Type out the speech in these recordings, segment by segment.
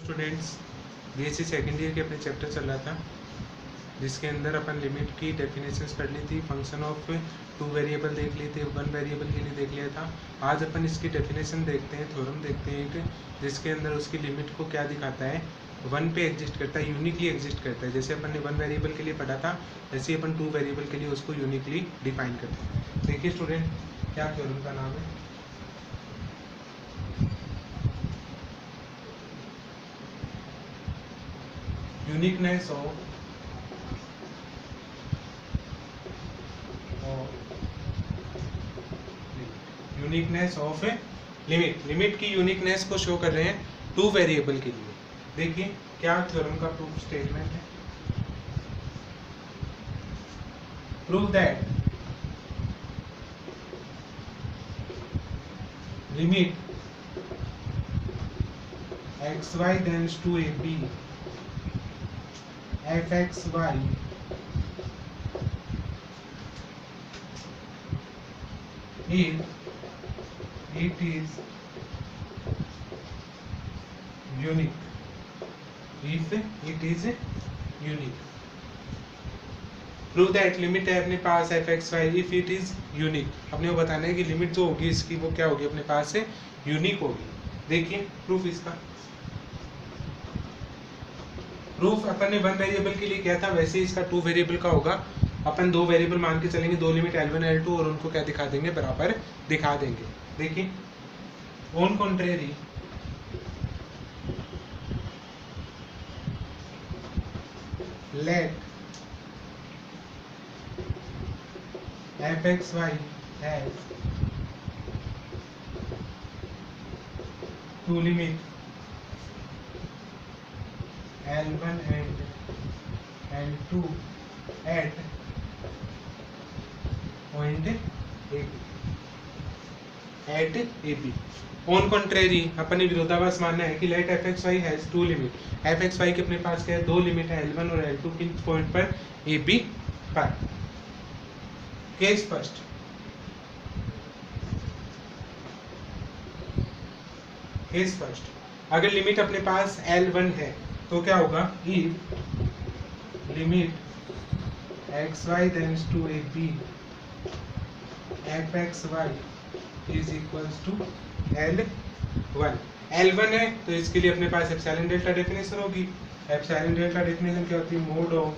Students, BSc second year के अपने chapter चल रहा था जिसके अंदर अपन लिमिट की डेफिनेशंस पढ़ ली थी, फंक्शन ऑफ टू वेरिएबल देख ली थी, वन वेरिएबल के लिए देख लिया था। आज अपन इसकी डेफिनेशन देखते हैं, थ्योरम देखते हैं कि जिसके अंदर उसकी लिमिट को क्या दिखाता है, वन पे एग्जिस्ट करता है, यूनिकली एग्जिस्ट करता है। जैसे अपन ने वन वेरिएबल के लिए पढ़ा था वैसे ही अपन टू वेरिएबल के लिए उसको यूनिकली डिफाइन करते हैं। देखिए स्टूडेंट, क्या थ्योरम का नाम है, uniqueness of uniqueness of limit. Limit की यूनिकनेस को शो कर रहे हैं टू वेरिएबल के लिए। देखिए क्या थ्योरम का प्रूफ स्टेटमेंट है, prove that limit xy tends to a b fxy if it is unique, if it is unique। Prove that limit है अपने पास f x y if it is unique. अपने को बताना है कि लिमिट जो होगी इसकी वो क्या होगी, अपने पास से यूनिक होगी। देखिए प्रूफ इसका, प्रूफ अपन ने वन वेरिएबल के लिए किया था वैसे इसका टू वेरिएबल का होगा। अपन दो वेरिएबल मान के चलेंगे, दो लिमिट L1 L2 और उनको क्या दिखा देंगे, बराबर दिखा देंगे। देखिए on contrary let fxy has two limit L1 and L2 at point AB। at AB on contrary अपन ने विरोधाभास मानना है कि let fxy has two limit, fxy के अपने पास क्या है, दो लिमिट है L1 और L2 किन पॉइंट पर, AB पर। केस फर्स्ट, केस फर्स्ट, अगर लिमिट अपने पास L1 है तो क्या होगा, if limit xy tends to a b fxy is equals to L1। L1 है तो इसके लिए अपने पास एप्सिलॉन डेल्टा डेफिनेशन होगी। एप्सिलॉन डेल्टा डेफिनेशन क्या होती है, mode of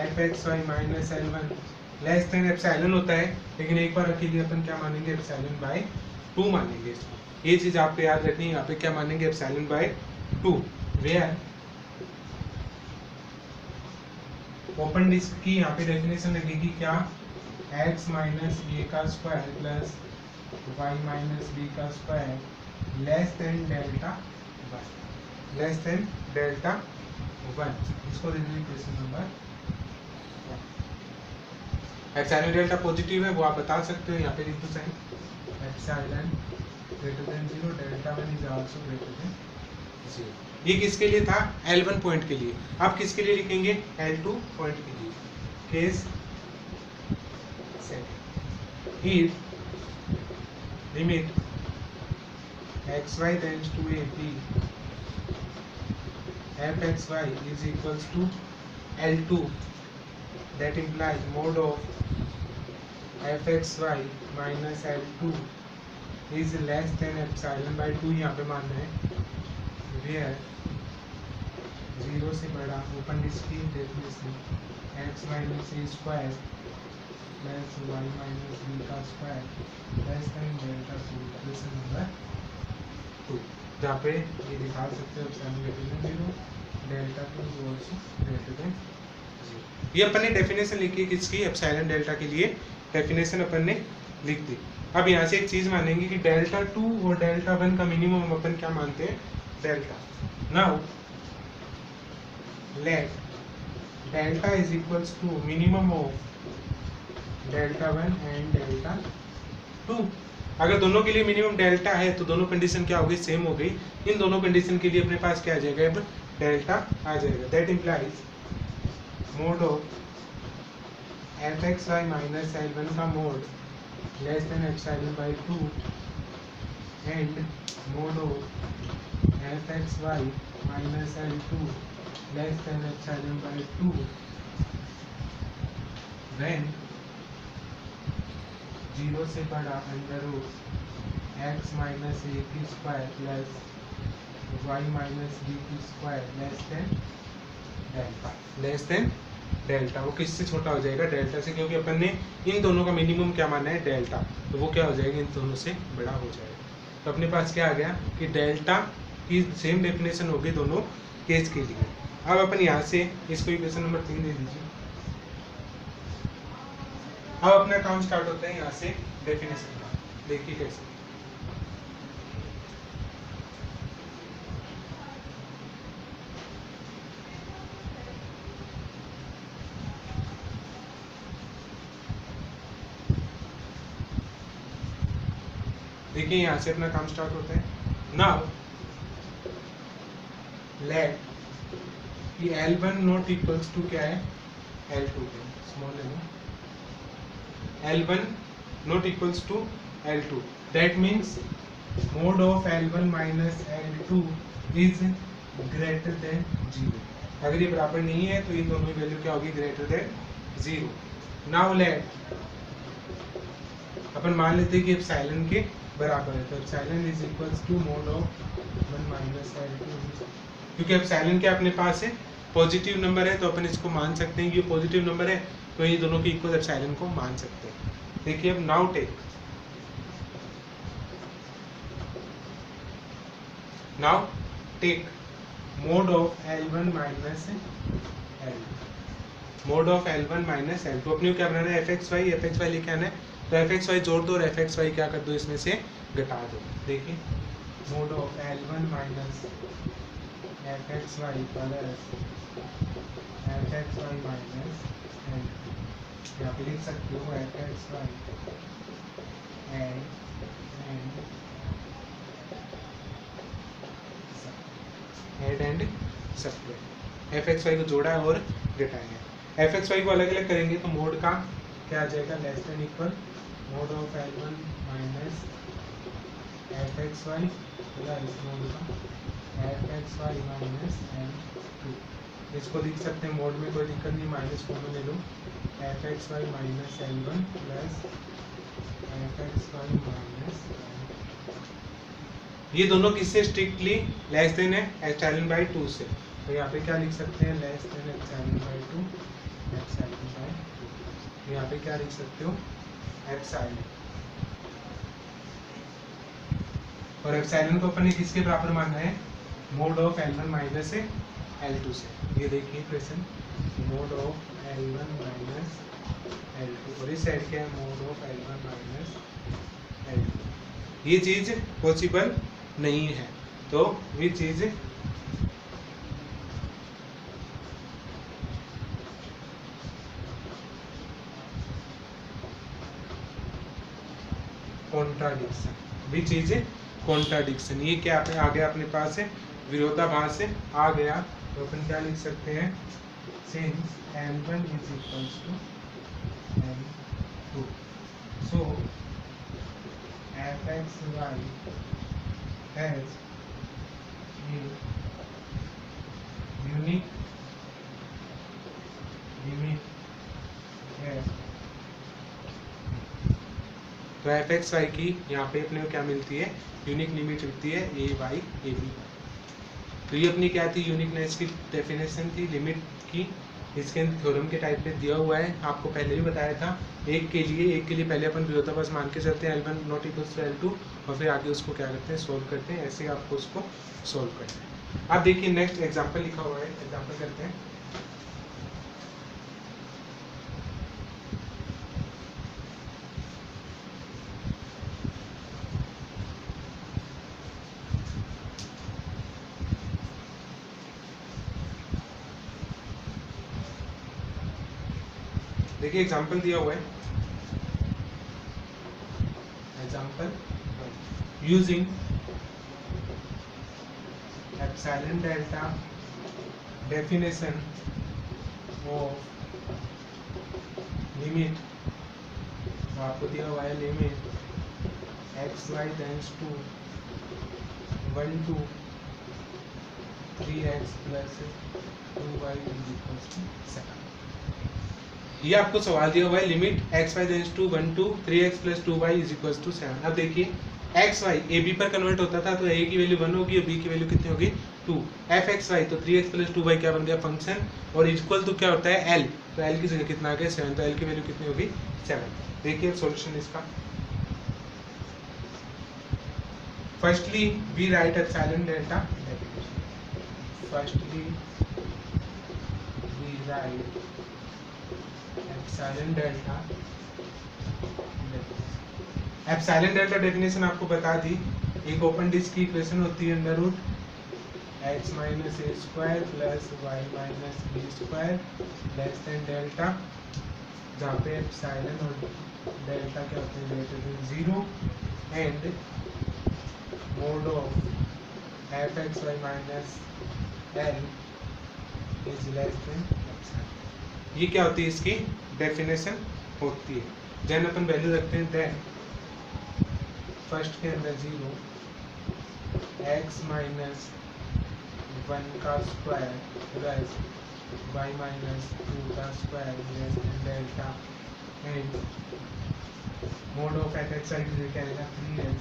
fxy minus L1 less than epsilon होता है, लेकिन एक बार अकेले अपन क्या मानेंगे, एप्सिलॉन बाय 2 मानेंगे। ये चीज आपको याद रखनी है, यहाँ पे क्या मानेंगे, epsilon by 2। Where open disc की यहाँ पे डेफिनेशन लगेगी क्या, x माइनस ए का square plus y minus b का square less than delta 1, less than delta 1। इसको दे देंगे question number 1। Epsilon delta positive है वो आप बता सकते हो, यहाँ पे लिख दो sign, epsilon greater than 0 delta 1 is also greater than 0। ये किसके लिए था, L1 पॉइंट के लिए। आप किसके लिए लिखेंगे, L2 पॉइंट के लिए। Case second, if limit xy tends to a b fxy is equals to L2, that implies mode of fxy minus L2 is less than epsilon by 2। यहाँ पे मानना है where 0 से बड़ा ओपन डिस्क की definition x minus a square plus y minus b का square less than delta 2। Question number 2 जहाँ पे ये दिखा सकते हो epsilon greater than 0 delta 2 is also greater than 0। ये अपन ने डेफिनेशन लिखी है किसकी, एप्सिलॉन डेल्टा के लिए डेफिनेशन अपन ने लिख दी। अब यहाँ से एक चीज मानेंगे कि डेल्टा 2 और डेल्टा 1 का मिनिमम अपन क्या मानते हैं, delta. Now let delta is equals to minimum of delta 1 and delta 2। अगर दोनों के लिए मिनिमम डेल्टा है तो दोनों कंडीशन क्या हो गई, सेम हो गई। इन दोनों कंडीशन के लिए अपने पास क्या आ जाएगा, अब डेल्टा आ जाएगा। That implies mod of fxy minus L1 का mod less than epsilon by 2 and mod of fxy minus L2 less than epsilon by 2 when 0 से बड़ा under root x minus a की square plus y minus b की square less than delta. वो किससे छोटा हो जाएगा? डेल्टा से, क्योंकि अपन ने इन दोनों का मिनिमम क्या माना है? डेल्टा। तो वो क्या हो जाएगा? इन दोनों से बड़ा हो जाएगा। तो अपने पास क्या आ गया कि डेल्टा की सेम डेफिनेशन होगी दोनों केस के लिए। अब अपन यहाँ से इसको इक्वेशन नंबर 3 दे दीजिए। अब अपना काम स्टार्ट होता है यहाँ से डेफिनेशन का। देखिए कैसे। देखिए यहाँ से अपना काम स्टार्ट होता है। नाउ लेट कि L1 नॉट इक्वल्स टू क्या है? L2 के small L1 not equals to L2. That means mode of L1 minus L2 is greater than 0. अगर ये बराबर नहीं है तो इन दोनों की वैल्यू क्या होगी? Greater than 0. नाउ लेट अपन मान लेते हैं कि एप्सिलॉन के बराबर है, तो epsilon is equals to mod of 1 minus L2। क्योंकि एप्सिलॉन क्या अपने पास है? पॉजिटिव नंबर है, तो अपन इसको मान सकते हैं कि ये पॉजिटिव नंबर है, तो ये दोनों के इक्वल एप्सिलॉन को मान सकते हैं। देखिए अब now take mod of L1 minus L2। Mod of L1 minus L2 अपने क्या बनाना है? fxy लेके आना है, तो fxy जोड़ दो और fxy क्या कर दो? इसमें से घटा दो। देखिए mod of L1 minus fxy plus fxy minus L2। यहाँ पे लिख सकते हो fxy add and subtract. fxy को जोड़ा है और घटाया है। fxy को अलग अलग करेंगे तो मोड का क्या आ जाएगा? Less than equal mode of L1 minus fxy plus mode का fxy माइनस L2। इसको लिख सकते हैं मोड में, कोई दिक्कत नहीं, माइनस कॉमन ले लो। fxy minus L1 plus fxy minus L2। ये दोनों किससे स्ट्रिक्टली लेस देन है? एप्सिलॉन बाय 2 से। तो यहाँ पे क्या लिख सकते हैं? Less than epsilon by 2, epsilon by 2। यहाँ पे क्या लिख सकते हो? एप्सिलॉन। और एप्सिलॉन को अपन ने किसके बराबर माना है? Mode of L1 minus L2 से। ये देखिए question, mode of L1 minus L2 और इस साइड क्या है? Mode of L1 minus L2। ये चीज पॉसिबल नहीं है, तो ये चीज कॉन्ट्राडिक्शन, भी चीज कॉन्ट्राडिक्शन। ये क्या आ गया अपने पास है? विरोधाभास आ गया। तो अपन क्या लिख सकते हैं? Since L1 is equals to L2 so fxy has a unique limit है। तो fxy की यहाँ पे अपने को क्या मिलती है? यूनिक लिमिट मिलती है a/ab। तो ये अपनी क्या थी? यूनिकनेस की डेफिनेशन थी लिमिट की। इसके थ्योरम के टाइप में दिया हुआ है, आपको पहले भी बताया था। एक के लिए पहले अपन विरोधाभास मान के चलते हैं L1 not equals to L2 और फिर आगे उसको क्या करते हैं? सोल्व करते हैं। ऐसे आपको उसको सोल्व करना है। आप देखिए नेक्स्ट एग्जाम्पल लिखा हुआ है, एग्जाम्पल करते हैं। देखिए एग्जाम्पल दिया हुआ है, example using epsilon delta definition of limit. आपको दिया हुआ है limit xy tends to 1 to 3x plus 2y is equal to 7। ये आपको सवाल दिया हुआ है limit x y tends to 1 to 3x plus 2y is equal to 7। अब देखिए x y a b पर कन्वर्ट होता था तो a की वैल्यू 1 होगी और b की वैल्यू कितनी होगी 2। f x y तो 3x प्लस 2y क्या बन गया फंक्शन, और इक्वल टू क्या होता है l, तो l की जगह कितना आ गया 7, तो l की वैल्यू कितनी होगी 7। देखिए सॉल्यूशन इसका, firstly we write epsilon delta definition. Firstly we write epsilon delta. Epsilon delta definition आपको बता दी, एक ओपन डिस्क की इक्वेशन होती है under root x minus a square plus y minus b square less than delta, जहाँ पे epsilon और delta क्या होते हैं greater than 0 and mod of f x y minus l is less than epsilon. ये क्या होती है इसकी डेफिनेशन होती है। देन अपन वैल्यू रखते हैं, देन फर्स्ट के अंदर 0 x माइनस 1 का स्क्वायर प्लस y माइनस 2 का square less than delta and mod of f x y की जगह आएगा 3x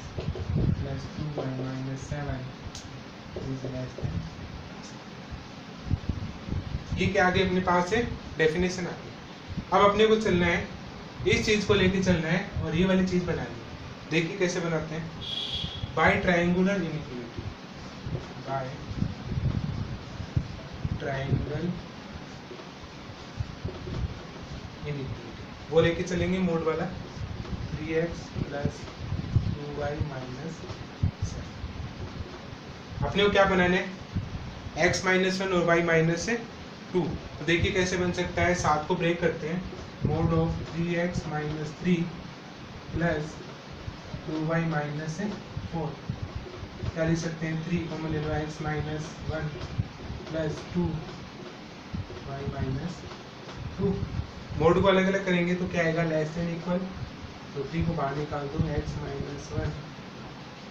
plus 2y minus 7 is less than. ये क्या आगे अपने पास है डेफिनेशन आ गई। अब अपने को चलना है, इस चीज को लेके चलना है और ये वाली चीज बनानी है। देखिए कैसे बनाते हैं, by triangular inequality, by triangular inequality वो लेके चलेंगे मोड वाला 3x प्लस 2y माइनस 7। अपने को क्या बनाना है x माइनस 1 और y माइनस 2। तो देखिए कैसे बन सकता है, 7 को ब्रेक करते हैं, mode of 3x minus 3 plus 2y minus 4, क्या लिख सकते हैं 3 कॉमन ले लो x minus 1 plus 2y minus 2। Mode को अलग अलग करेंगे तो क्या आएगा लेस देन इक्वल, तो 3 को बाहर निकाल दो x minus 1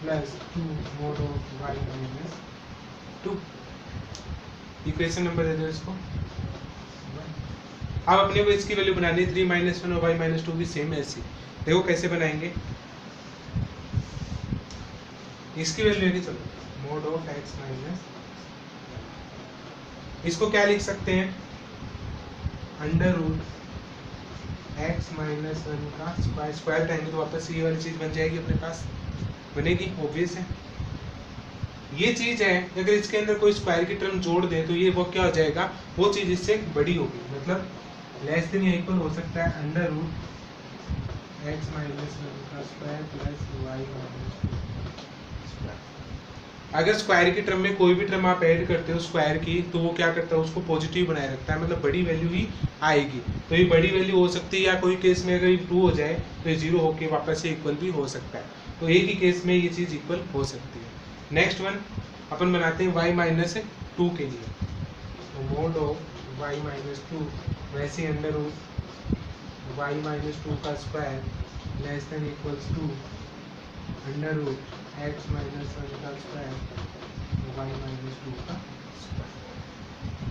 plus 2 mod of y minus 2। Equation number दे दो इसको। अब अपने को इसकी वैल्यू बनानी है 3 माइनस 1 और y माइनस 2 की सेम ऐसी। देखो कैसे बनाएंगे, इसकी वैल्यू लेके चलो मोड ऑफ x माइनस, इसको क्या लिख सकते हैं अंडर रूट x माइनस 1 का स्क्वायर, स्क्वायर टाइम तो वापस ये वाली चीज बन जाएगी अपने पास, बनेगी ऑब्वियस है। ये चीज है अगर इसके अंदर कोई स्क्वायर की टर्म जोड़ दे तो ये वो क्या हो जाएगा, वो चीज इससे बड़ी होगी, मतलब लेस देन या इक्वल हो सकता है अंडर रूट x माइनस 1 का square plus y minus 2 square. अगर स्क्वायर की टर्म में कोई भी टर्म आप ऐड करते हो स्क्वायर की, तो वो क्या करता है उसको पॉजिटिव बनाए रखता है, मतलब बड़ी वैल्यू ही आएगी। तो ये बड़ी वैल्यू हो सकती है, या कोई केस में अगर ये 2 हो जाए तो ये 0 होके वापस से इक्वल भी हो सकता है। तो एक ही केस में ये चीज़ इक्वल हो सकती है। नेक्स्ट वन अपन बनाते हैं y माइनस 2 के लिए, तो मोड ऑफ y माइनस 2 वैसे अंडर रूट y माइनस 2 का square less than equals to under root x minus 1 का स्क्वायर y माइनस 2 का स्क्वायर।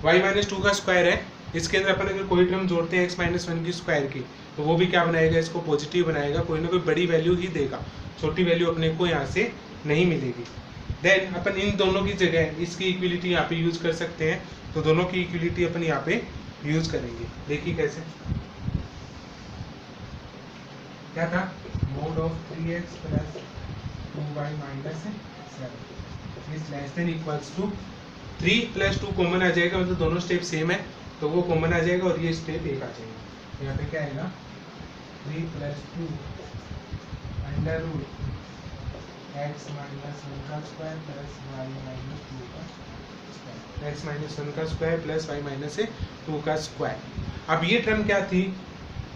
y माइनस 2 का स्क्वायर है, इसके अंदर अपन अगर कोई टर्म जोड़ते हैं x माइनस 1 की स्क्वायर की, तो वो भी क्या बनाएगा, इसको पॉजिटिव बनाएगा, कोई ना कोई बड़ी वैल्यू ही देगा, छोटी वैल्यू अपने को यहाँ से नहीं मिलेगी। देन अपन इन दोनों की जगह इसकी इक्विलिटी यहाँ पे यूज कर सकते हैं, तो दोनों की इक्विलिटी अपन यहाँ पे यूज करेंगे। देखिए कैसे, क्या था mod of 3x plus 2y minus 7 is less than equals to 3 plus 2 common आ जाएगा, मतलब दोनों स्टेप सेम है तो वो कॉमन आ जाएगा और ये स्टेप एक आ जाएगा। यहाँ पे क्या आएगा 3 plus 2 under root x minus 1 का स्क्वायर प्लस y माइनस 2 का स्क्वायर, x माइनस 1 का स्क्वायर प्लस y माइनस 2 का स्क्वायर। अब ये टर्म क्या थी,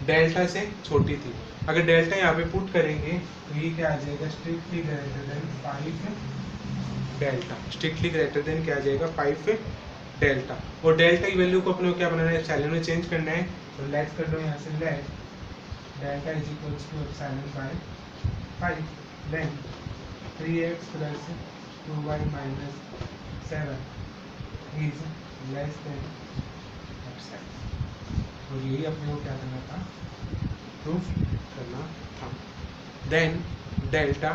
डेल्टा से छोटी थी, अगर डेल्टा यहाँ पे पुट करेंगे तो ये क्या आ जाएगा strictly greater than 5 delta, strictly greater than क्या आ जाएगा 5 डेल्टा। और डेल्टा की वैल्यू को अपने को क्या बनाना है, एप्सिलॉन में चेंज करना है, तो लेट कर दो यहाँ से let delta is equals to epsilon by 5, then 3x plus 2y minus 7 is less than epsilon. और यही अपने को क्या करना था, प्रूफ करना था। Then delta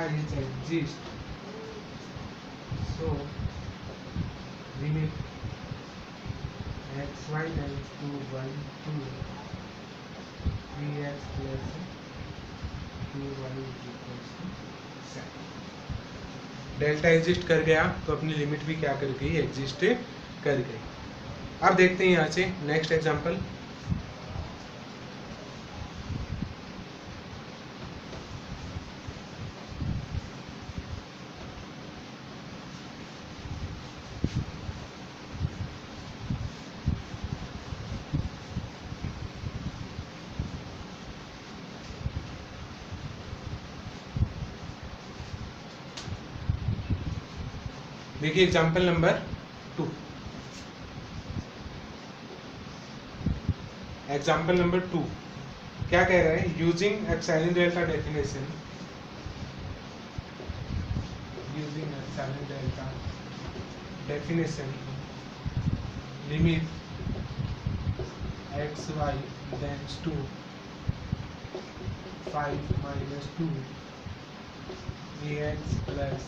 is exist, so limit x y tends to 1 to 3x plus 2y is equals to 7। Delta exist कर गया तो अपनी लिमिट भी क्या कर गई, एग्जिस्ट कर गई। अब देखते हैं यहाँ से नेक्स्ट एग्जांपल। देखिए एग्जाम्पल नंबर 2। एग्जाम्पल नंबर 2 क्या कह रहा है, using epsilon delta definition, using epsilon delta definition limit x y tends to 5 minus 2 ax plus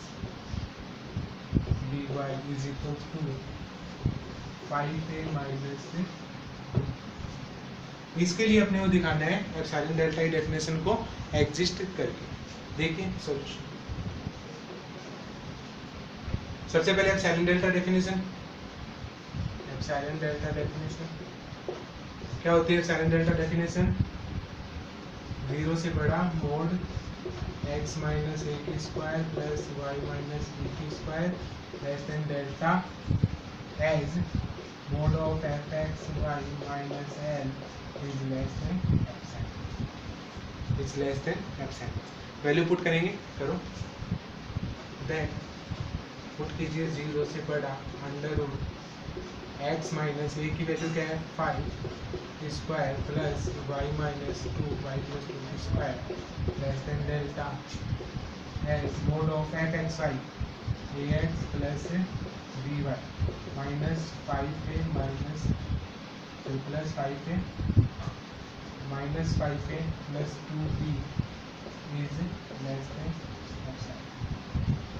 by is equals to 5a minus 2। इसके लिए अपने को दिखाना है एप्सिलॉन डेल्टा की डेफिनेशन को एग्जिस्ट करके। देखिए सॉल्यूशन, सबसे पहले epsilon delta definition. Epsilon delta definition क्या होती है, एप्सिलॉन डेल्टा डेफिनेशन 0 से बड़ा मोड x माइनस ए की square plus y minus b की square less than delta as mod of f x y minus l is less than epsilon, is less than epsilon. Value put करेंगे, करो। Then put कीजिए 0 से बड़ा under root x minus a की value क्या है 5 square plus y minus 2 y plus 2 की square less than delta as mod of f x y A x plus b y minus 5a minus plus 5a minus 5a plus 2b is less than epsilon,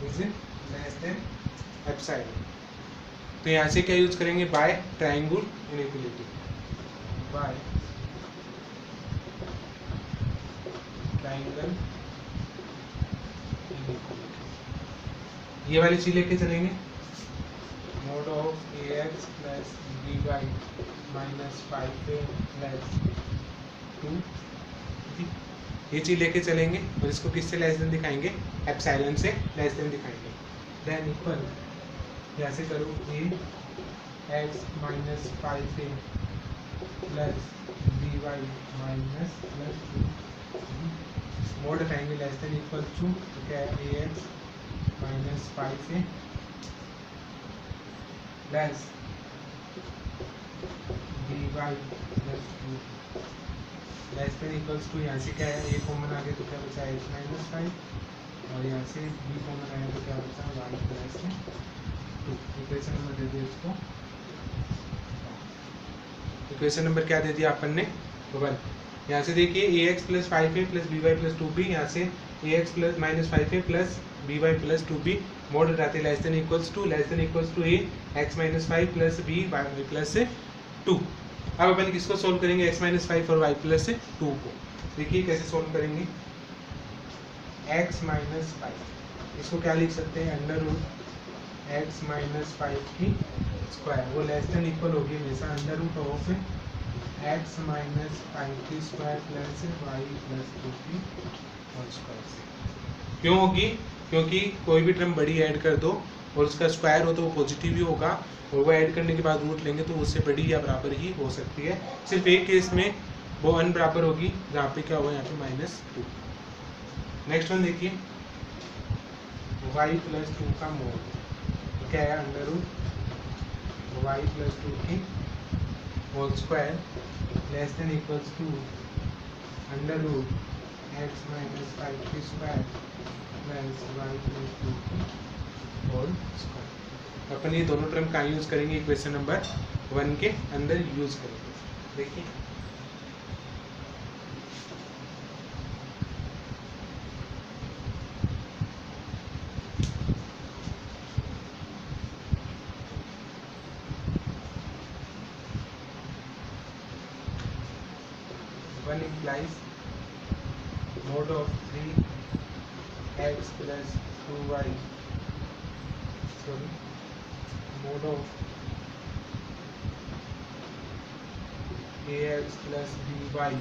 is less than epsilon. तो यहाँ से क्या use करेंगे, by triangle inequality, by triangle inequality. ये वाली चीज लेके चलेंगे, mod of a x plus b y minus 5a plus 2, ये चीज लेके चलेंगे और इसको किससे लेस देन दिखाएंगे, एप्सिलॉन से लेस देन दिखाएंगे। देन इक्वल यहाँ से करो ए x minus 5a plus b y minus plus 2 mod हटाएंगे लेस देन इक्वल टू, तो क्या है a x minus 5a plus b y plus 2 less than equals to, यहाँ से क्या है ए कॉमन आ गया तो क्या बचा एक्स माइनस 5 और यहाँ से बी कॉमन आया तो क्या बचा वाई प्लस 2। इक्वेशन नंबर दे दिया इसको, इक्वेशन नंबर क्या दे दिया अपन ने 1। यहाँ से देखिए a x plus 5a plus b y plus 2b, यहाँ से a x plus minus 5a plus b y plus 2b mod हटाते less than equals to a x minus 5 plus b y plus 2। अब अपन किसको solve करेंगे, x minus 5 और y plus 2 को। देखिए कैसे सोल्व करेंगे, x माइनस 5 इसको क्या लिख सकते हैं, अंडर रूट एक्स माइनस 5 की स्क्वायर, वो लेस देन इक्वल होगी हमेशा under root of x minus 5 की स्क्वायर प्लस वाई प्लस 2 की होल स्क्वायर से। क्यों होगी, क्योंकि कोई भी टर्म बड़ी ऐड कर दो और उसका स्क्वायर हो तो वो पॉजिटिव ही होगा, और वो ऐड करने के बाद रूट लेंगे तो उससे बड़ी या बराबर ही हो सकती है। सिर्फ एक केस में वो अनबराबर होगी जहाँ पे क्या होगा, यहाँ पे -2। नेक्स्ट वन देखिए, y प्लस 2 का मोड, तो क्या है अंडर रूट y प्लस 2 की whole square less than equals to under root x minus 5 की स्क्वायर प्लस वाई प्लस 2 की होल स्क्वायर। अपन ये दोनों टर्म कहाँ यूज़ करेंगे, इक्वेशन नंबर 1 के अंदर यूज़ करेंगे। देखिए one implies mod of 3x plus 2y, sorry, mod of ax plus by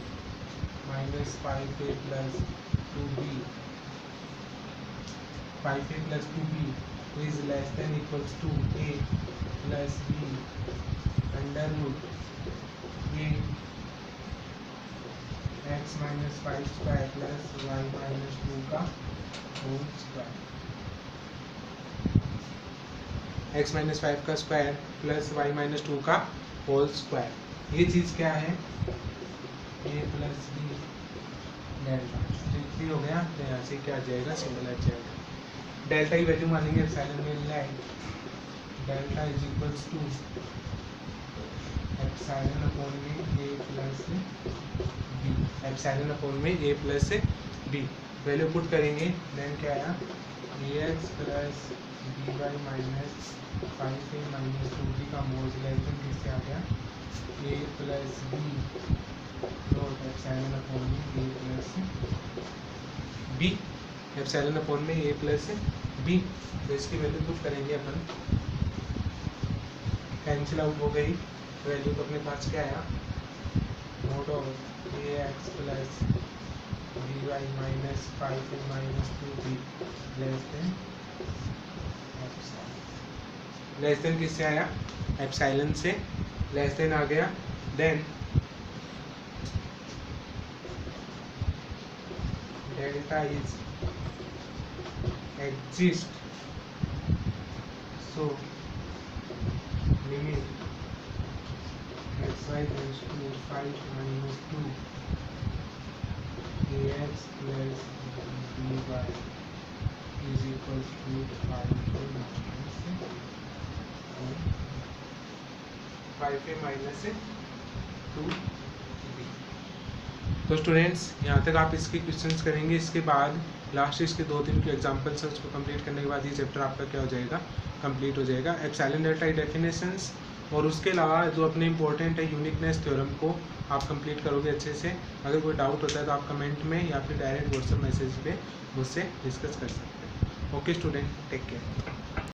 minus 5a plus 2b, 5a plus 2b is less than equals to a plus b under root a x minus 5 square plus y minus 2 का whole square. x minus 5 का square plus y minus 2 का whole square. ये चीज़ क्या है, a plus B delta. ठीक हो गया, तो यहाँ से क्या आ जाएगा, सिंबल आ जाएगा। डेल्टा की वैल्यू मानेंगे एप्सिलॉन में like delta is equals to epsilon upon में a plus b, epsilon upon में a plus b value put करेंगे, देन क्या आया ax plus b y minus 5a minus 2b का मॉड्यूलस किससे आ गया a plus b note epsilon upon में a plus b, epsilon upon में a प्लस बी। तो इसकी वैल्यू पुट करेंगे अपन, कैंसिल आउट हो गई वैल्यू, तो अपने पास क्या आया mod of ax plus b y minus 5a minus 2b less than किससे आया, एप्सिलॉन से लेस देन आ गया। Then delta is exist, so limit xy goes to 5 minus 2 ax plus by is equals to 5a minus 2b। तो students यहाँ तक आप इसके क्वेश्चंस करेंगे, इसके बाद लास्ट इसके 2-3 के एग्जांपल्स है, उसको कंप्लीट करने के बाद ये चैप्टर आपका क्या हो जाएगा, कंप्लीट हो जाएगा। एप्सिलॉन डेल्टा की डेफिनेशंस और उसके अलावा जो अपने इंपॉर्टेंट है यूनिकनेस थ्योरम को आप कंप्लीट करोगे अच्छे से। अगर कोई डाउट होता है तो आप कमेंट में या फिर डायरेक्ट व्हाट्सएप मैसेज पे मुझसे डिस्कस कर सकते हैं। Okay student, take care.